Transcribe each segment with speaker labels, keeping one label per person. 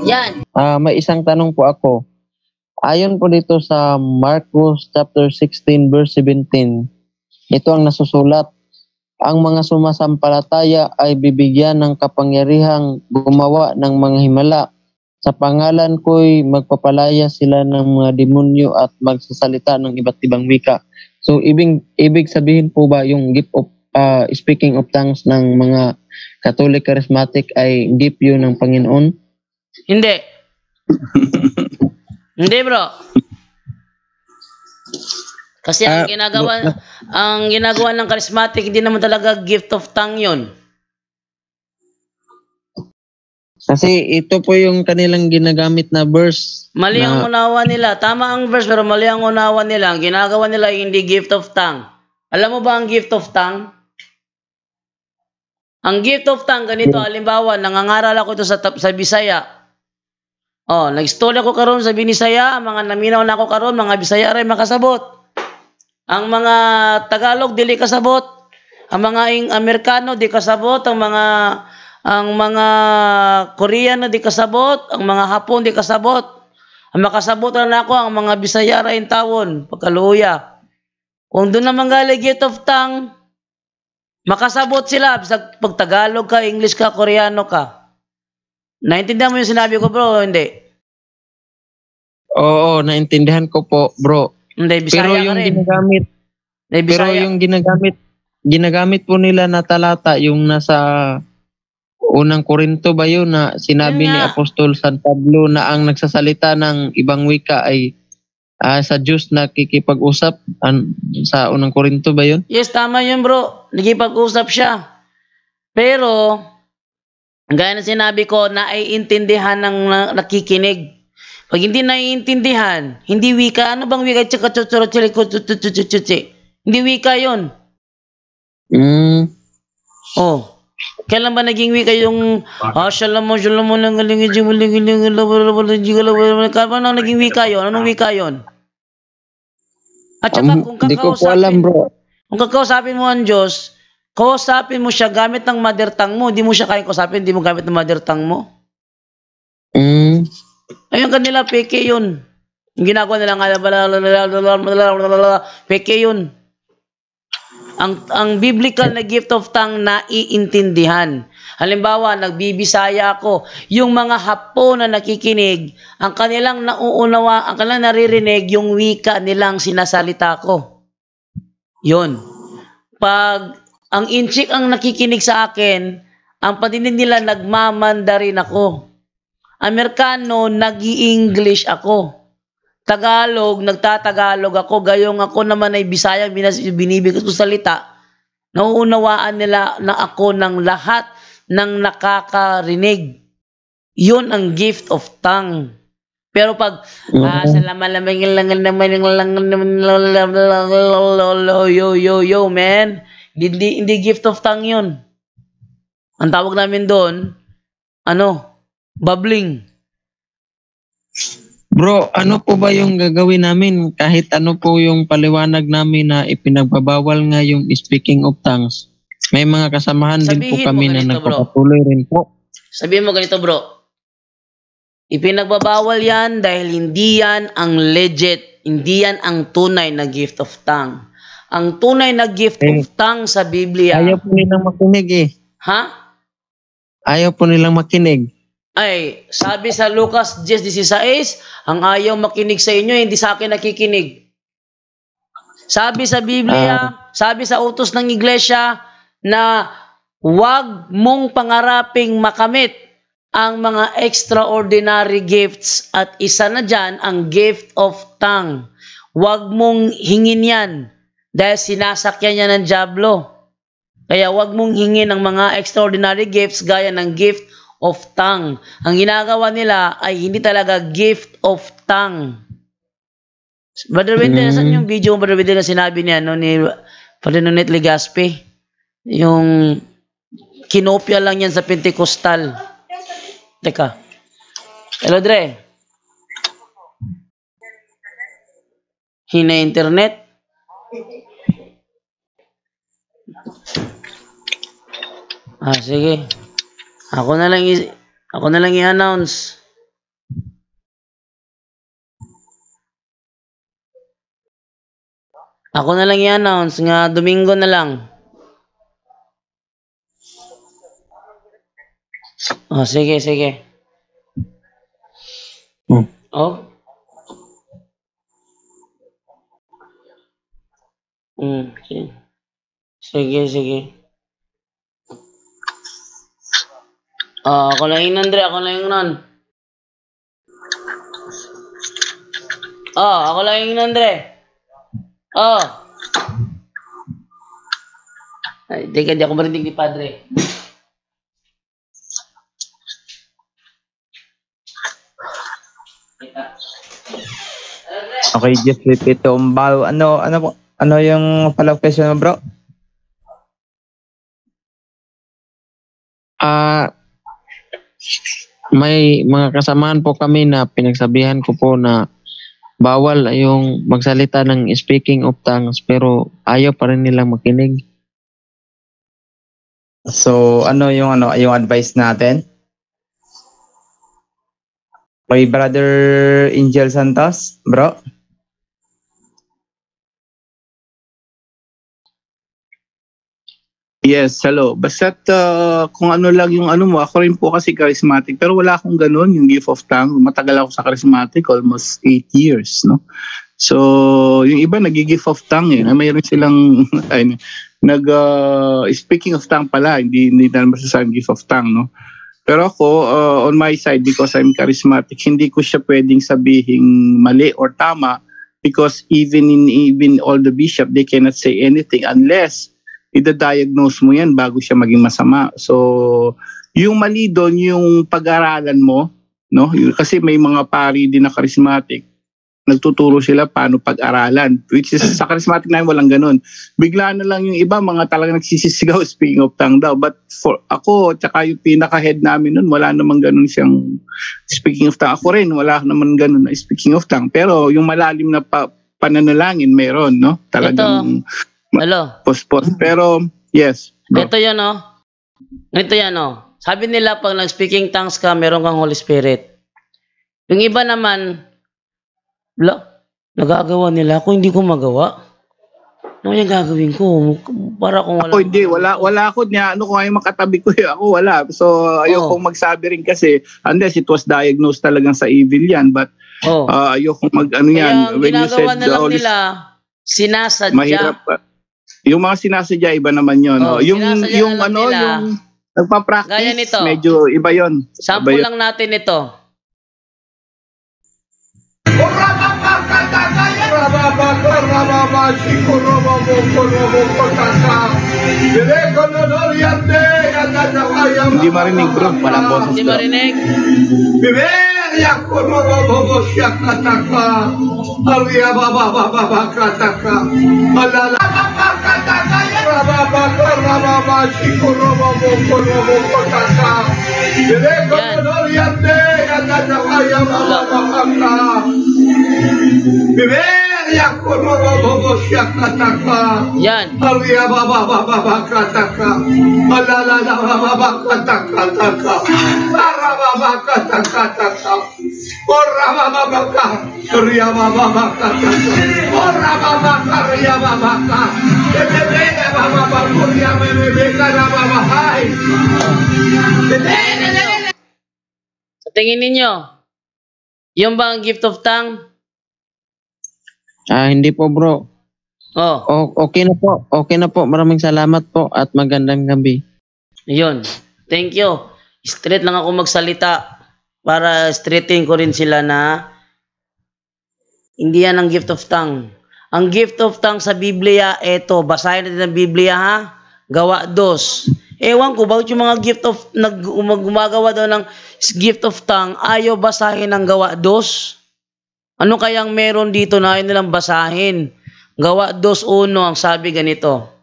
Speaker 1: Yan.
Speaker 2: May isang tanong po ako. Ayon po dito sa Marcos chapter 16 verse 17, ito ang nasusulat. Ang mga sumasampalataya ay bibigyan ng kapangyarihang gumawa ng mga himala. Sa pangalan ko'y magpapalaya sila ng mga demonyo at magsasalita ng iba't ibang wika. So, ibig sabihin po ba yung gift of speaking of tongues ng mga Catholic Charismatic ay gift yun ng Panginoon?
Speaker 1: Hindi. Hindi, bro. Kasi ang ginagawa ng charismatic, hindi naman talaga gift of tongue yun.
Speaker 2: Kasi ito po yung kanilang ginagamit na verse.
Speaker 1: Mali ang unawa nila. Tama ang verse, pero mali ang unawa nila. Ang ginagawa nila ay hindi gift of tongue. Alam mo ba ang gift of tongue? Ang gift of tongue, ganito, halimbawa, nangangaral ako ito sa Bisaya. Nag-story ako karon sa Binisaya, mga naminaw na ako karon, mga Bisaya rin makasabot. Ang mga Tagalog dili kasabot, ang mga Amerikano di kasabot, ang mga Koreano di kasabot, ang mga Hapon di kasabot. Ang makasabot na ako ang mga Bisaya rin tawon, pagkaluya. Kung doon naman gali gift of tongue, makasabot sila pag Tagalog ka, English ka, Koreano ka. Naintindihan mo yung sinabi ko, bro? Hindi.
Speaker 2: Oo, naintindihan ko po, bro.
Speaker 1: Hindi, Bisaya
Speaker 2: pero yung ginagamit, pero yung ginagamit po nila na talata, yung nasa unang Korinto ba yun na sinabi ni Apostol San Pablo na ang nagsasalita ng ibang wika ay sa Diyos na kikipag-usap sa unang Korinto ba yun?
Speaker 1: Yes, tama yun, bro. Nagipag-usap siya. Pero, gaya na sinabi ko, naiintindihan ng nakikinig. Pag hindi naiintindihan, hindi wika. Ano bang wika? Hindi wika yun. Kailan ba naging wika yung Anong naging wika yun? Anong wika yun? At saka kung kakausapin mo ang Diyos, kausapin mo siya gamit ng mother tongue mo. Hindi mo siya kaya kausapin, hindi mo gamit ng mother tongue mo. Ayun kanila, peke yun. Yung ginagawa nila peke yun. Ang biblical na gift of tongue na iintindihan. Halimbawa, nagbibisaya ako. Yung mga Hapon na nakikinig, ang kanilang nauunawa, ang kanilang naririnig, yung wika nilang sinasalita ko. Yun. Pag ang Inchik ang nakikinig sa akin, ang patinig nila nagmamandarin ako. Amerikano, nag-i-English ako. Tagalog, nagtatagalog ako. Gayong ako naman ay Bisaya, binibigay ko salita. Nauunawaan nila na ako ng lahat ng nakakarinig. Yun ang gift of tongue. Pero pag, man, hindi gift of tongue yun. Ang tawag namin doon, bubbling.
Speaker 2: Bro, ano po ba yung gagawin namin kahit ano po yung paliwanag namin na ipinagbabawal nga yung speaking of tongues? May mga kasamahan din po kami na nagpapatuloy rin po.
Speaker 1: Sabihin mo ganito, bro. Ipinagbabawal yan dahil hindi yan ang legit, hindi yan ang tunay na gift of tongue. Ang tunay na gift of tongue sa Biblia.
Speaker 2: Ayaw po nilang makinig eh.
Speaker 1: Ha?
Speaker 2: Ayaw po nilang makinig.
Speaker 1: Ay, sabi sa Lucas 10:16, ang ayaw makinig sa inyo, hindi sa akin nakikinig. Sabi sa Biblia, sabi sa utos ng iglesia, na huwag mong pangaraping makamit ang mga extraordinary gifts at isa na dyan ang gift of tongue. Huwag mong hingin yan dahil sinasakyan niya ng dyablo. Kaya huwag mong hingin ang mga extraordinary gifts gaya ng gift of tongue. Ang ginagawa nila ay hindi talaga gift of tongue. Brother Wendell, saan yung video Brother Wendell na sinabi niya ni Padinonet Legaspi? Yung kinopya lang yan sa Pentecostal. Teka. Hello, Dre. Hina internet? Sige. Ako na lang i-announce. Ako na lang i-announce nga Domingo na lang. Sige. Oh. Sige. Ako lang yun, Andre. Ako lang yun nun. Ako lang yun, Andre. Ay, di ako marinig ni Padre.
Speaker 3: Okay, just repeat to Umbao. Ano yung follow-up question mo, bro?
Speaker 2: May mga kasamaan po kami na pinagsabihan ko po na bawal yung magsalita ng speaking of tongues pero ayaw pa rin nilang makinig.
Speaker 3: So, yung advice natin? Kay Brother Angel Santos, bro?
Speaker 4: Yes, hello. Basta kung ano lang yung ano mo, ako rin po kasi charismatic pero wala akong ganun, yung gift of tongue. Matagal ako sa charismatic, almost 8 years, no? So, yung iba nag-gift of tongue mayroon silang speaking of tongue pala, hindi na masasabing gift of tongue, no? Pero ako, on my side, because I'm charismatic, hindi ko siya pwedeng sabihing mali or tama because even all the bishop, they cannot say anything unless ida-diagnose mo yan bago siya maging masama. So, yung mali doon, yung pag-aralan mo, no? Kasi may mga pari din na charismatic, nagtuturo sila paano pag-aralan. Which is, sa charismatic na walang ganun. Bigla na lang yung iba, mga talagang nagsisisigaw, speaking of tongue daw. But for ako, tsaka yung pinaka-head namin nun, wala namang ganun siyang speaking of tongue. Ako rin, wala naman ganun na speaking of tongue. Pero yung malalim na pananalangin, meron, no? Talagang...
Speaker 1: Hello.
Speaker 4: Post. Pero, yes. Bro.
Speaker 1: Ito yan, Sabi nila, pag nag-speaking tongues ka, meron kang Holy Spirit. Yung iba naman, nagagawa nila. Ako hindi ko magawa. Ano yung gagawin ko? Para kung wala.
Speaker 4: Ako hindi. Wala ako niya. Kung ayaw makatabi ko, ako wala. So, ayokong magsabi rin kasi, unless it was diagnosed talagang sa evil yan. But, ayokong yan.
Speaker 1: When you said na lang nila, sinasadya.
Speaker 4: Mahirap pa. Yung mga sinasadya, iba naman yun. Yung nagpa-practice, medyo iba yun.
Speaker 1: Sample lang natin ito.
Speaker 4: Hindi marinig, bro. Walang boses.
Speaker 1: Hindi marinig. Yan. Sa tingin ninyo, yung ba ang gift of tongue?
Speaker 2: Hindi po, bro. Okay na po. Okay na po. Maraming salamat po at magandang gabi.
Speaker 1: Yun. Thank you. Straight lang ako magsalita para straightin ko rin sila na hindi yan ang gift of tongue. Ang gift of tongue sa Biblia, eto, basahin natin ang Biblia, ha? Gawa 2. Ewan ko, bakit yung mga gift of, gumagawa daw ng gift of tongue, ayaw basahin ang Gawa 2? Ano kayang meron dito na ayaw nilang basahin? Gawa 2:1, ang sabi ganito.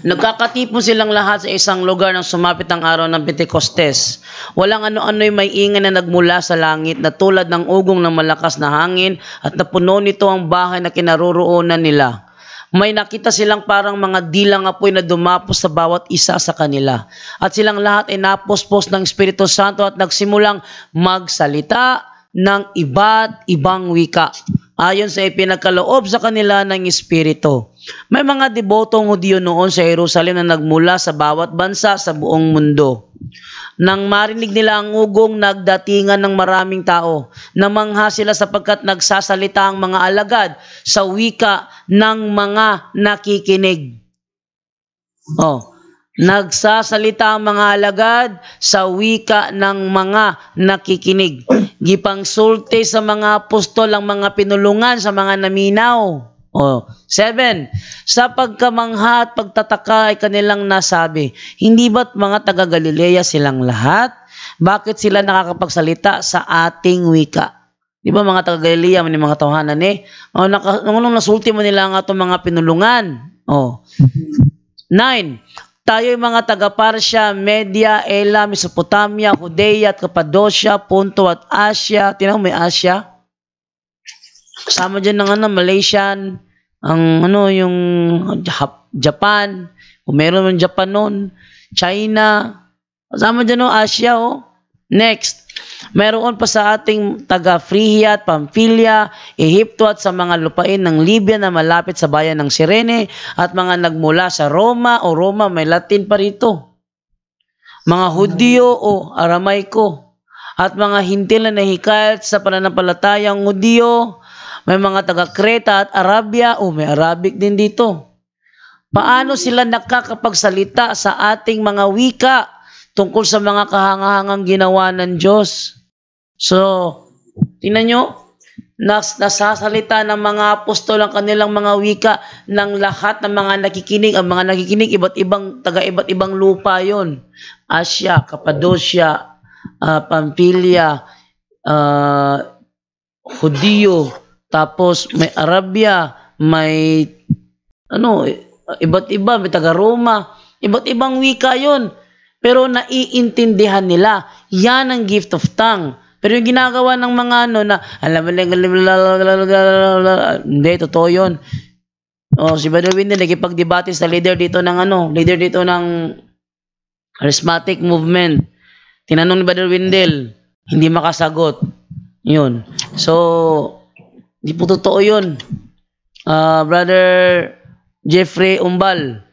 Speaker 1: Nagkakatipon silang lahat sa isang lugar nang sumapit ang araw ng Pentecostes. Walang ano-ano'y may ingay na nagmula sa langit na tulad ng ugong ng malakas na hangin at napuno nito ang bahay na kinaroroonan nila. May nakita silang parang mga dilang apoy na dumapos sa bawat isa sa kanila. At silang lahat ay napospos ng Espiritu Santo at nagsimulang magsalita ng iba't ibang wika ayon sa ipinagkaloob sa kanila ng Espiritu. May mga debotong Hudyo noon sa Jerusalem na nagmula sa bawat bansa sa buong mundo. Nang marinig nila ang ugong, nagdatingan ng maraming tao. Namangha sila sapagkat nagsasalita ang mga alagad sa wika ng mga nakikinig. Nagsasalita ang mga alagad sa wika ng mga nakikinig. Gipangsulti sa mga apostol ang mga pinulungan sa mga naminaw. 7. Sa pagkamangha at pagtataka ay kanilang nasabi, hindi ba't mga taga Galilea silang lahat? Bakit sila nakakapagsalita sa ating wika? Di ba mga taga Galilea, mga tawahanan nung nasulti mo nila ang atong mga pinulungan. 9. Tayo'y mga taga Parsya, Media, Elam, Mesopotamia, Judea at Cappadocia, Ponto at Asia. Tinawag may Asia? Kasama dyan ng Malaysian, yung Japan, kung meron ng Japan noon, China, kasama dyan Asia. Next, meron pa sa ating taga Phrygia at Pamphylia, Ehipto at sa mga lupain ng Libya na malapit sa bayan ng Cyrene at mga nagmula sa Roma Roma, may Latin pa rito. Mga Hudyo Aramaiko at mga Hintil na nahikayat sa pananampalatayang Hudyo. May mga taga Creta at Arabia, may Arabic din dito. Paano sila nakakapagsalita sa ating mga wika tungkol sa mga kahangahangang ginawa ng Diyos? So, tingnan nyo, nasasalita ng mga apostol ang kanilang mga wika ng lahat ng mga nakikinig. Ang mga nakikinig, iba't ibang lupa yon. Asia, Cappadocia, Pamphylia, Hudyo, tapos may Arabia, may iba't iba, may taga Roma, iba't ibang wika yon. Pero naiintindihan nila. Yan ang gift of tongue. Pero yung ginagawa ng mga hindi, totoo yun. Si Brother Windel, nagipagdebate sa leader dito ng charismatic movement. Tinanong ni Brother Windel, hindi makasagot. Yun. So, di po totoo yun. Brother Jeffrey Umbal,